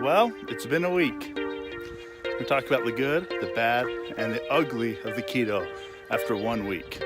Well, it's been a week. We talk about the good, the bad, and the ugly of the keto after 1 week.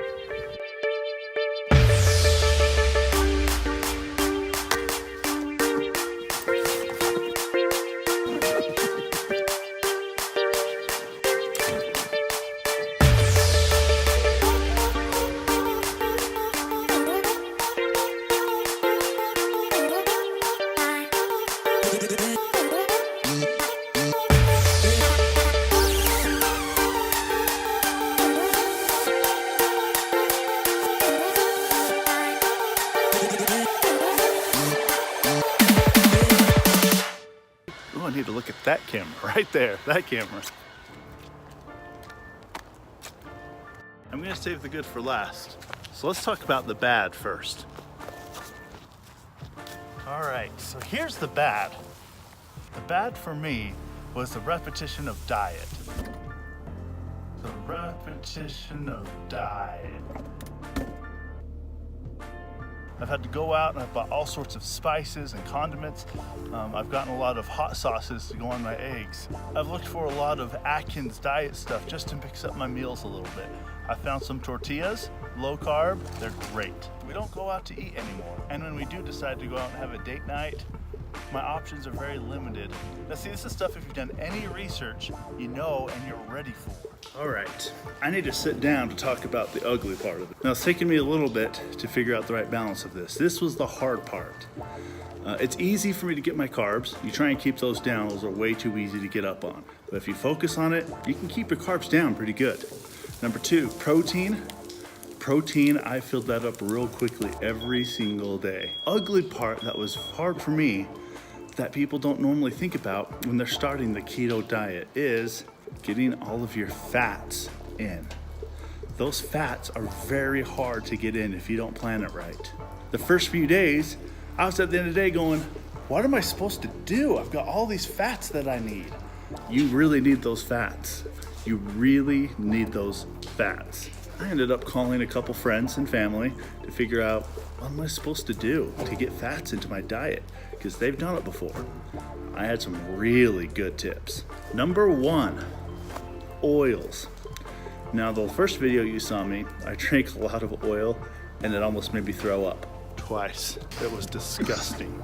I need to look at that camera right there, that camera. I'm gonna save the good for last. So let's talk about the bad first. All right, so here's the bad. The bad for me was the repetition of diet. The repetition of diet. I've had to go out and I've bought all sorts of spices and condiments. I've gotten a lot of hot sauces to go on my eggs. I've looked for a lot of Atkins diet stuff just to mix up my meals a little bit. I found some tortillas, low carb, they're great. We don't go out to eat anymore. And when we do decide to go out and have a date night, my options are very limited. Now see, this is stuff if you've done any research, you know and you're ready for. All right, I need to sit down to talk about the ugly part of it. Now it's taken me a little bit to figure out the right balance of this. This was the hard part. It's easy for me to get my carbs. You try and keep those down, those are way too easy to get up on. But if you focus on it, you can keep your carbs down pretty good. Number two, protein. Protein, I filled that up real quickly every single day. Ugly part that was hard for me that people don't normally think about when they're starting the keto diet is getting all of your fats in. Those fats are very hard to get in if you don't plan it right. The first few days, I was at the end of the day going, what am I supposed to do? I've got all these fats that I need. You really need those fats. You really need those fats. I ended up calling a couple friends and family to figure out what am I supposed to do to get fats into my diet, because they've done it before. I had some really good tips. Number one, oils. Now the first video you saw me, I drank a lot of oil and it almost made me throw up twice. It was disgusting.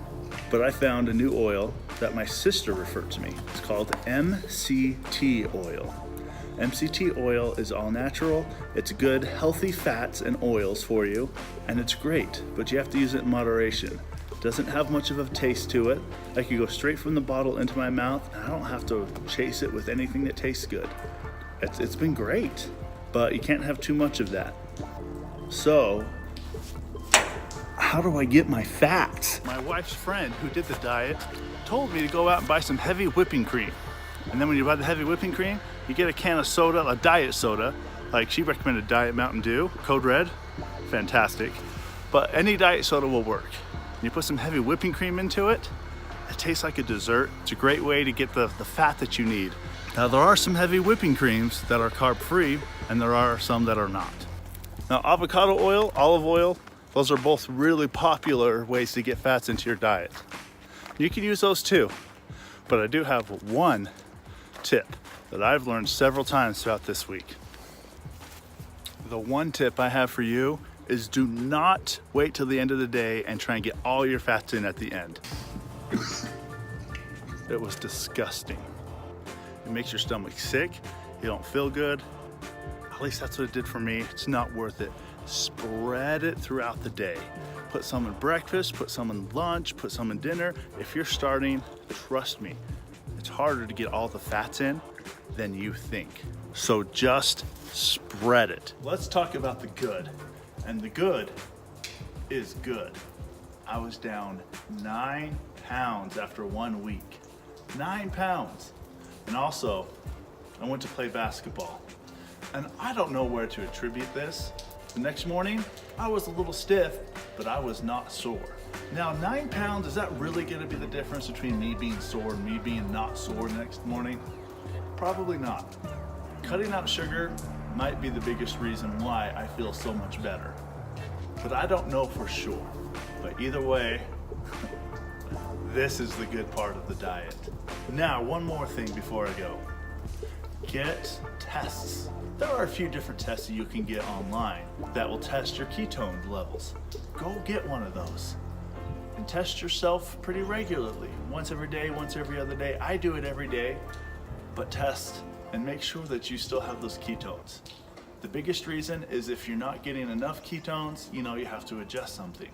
But I found a new oil that my sister referred to me. It's called MCT oil. MCT oil is all natural. It's good, healthy fats and oils for you, and it's great, but you have to use it in moderation. It doesn't have much of a taste to it. I can go straight from the bottle into my mouth, and I don't have to chase it with anything that tastes good. It's been great, but you can't have too much of that. So, how do I get my fats? My wife's friend who did the diet told me to go out and buy some heavy whipping cream. And then when you buy the heavy whipping cream, you get a can of soda, a diet soda. Like she recommended Diet Mountain Dew, Code Red, fantastic. But any diet soda will work. And you put some heavy whipping cream into it, it tastes like a dessert. It's a great way to get the fat that you need. Now there are some heavy whipping creams that are carb free, and there are some that are not. Now avocado oil, olive oil, those are both really popular ways to get fats into your diet. You can use those too, but I do have one tip that I've learned several times throughout this week. The one tip I have for you is do not wait till the end of the day and try and get all your fats in at the end. It was disgusting. It makes your stomach sick, you don't feel good. At least that's what it did for me. It's not worth it. Spread it throughout the day. Put some in breakfast, put some in lunch, put some in dinner. If you're starting, trust me, it's harder to get all the fats in than you think. So just spread it. Let's talk about the good. And the good is good. I was down 9 pounds after 1 week. 9 pounds. And also, I went to play basketball. And I don't know where to attribute this. The next morning, I was a little stiff, but I was not sore. Now, 9 pounds, is that really gonna be the difference between me being sore and me being not sore the next morning? Probably not. Cutting out sugar might be the biggest reason why I feel so much better. But I don't know for sure. But either way, This is the good part of the diet. Now, one more thing before I go. Get tests. There are a few different tests that you can get online that will test your ketone levels. Go get one of those and test yourself pretty regularly. Once every day, once every other day. I do it every day, but test and make sure that you still have those ketones. The biggest reason is if you're not getting enough ketones, you have to adjust something.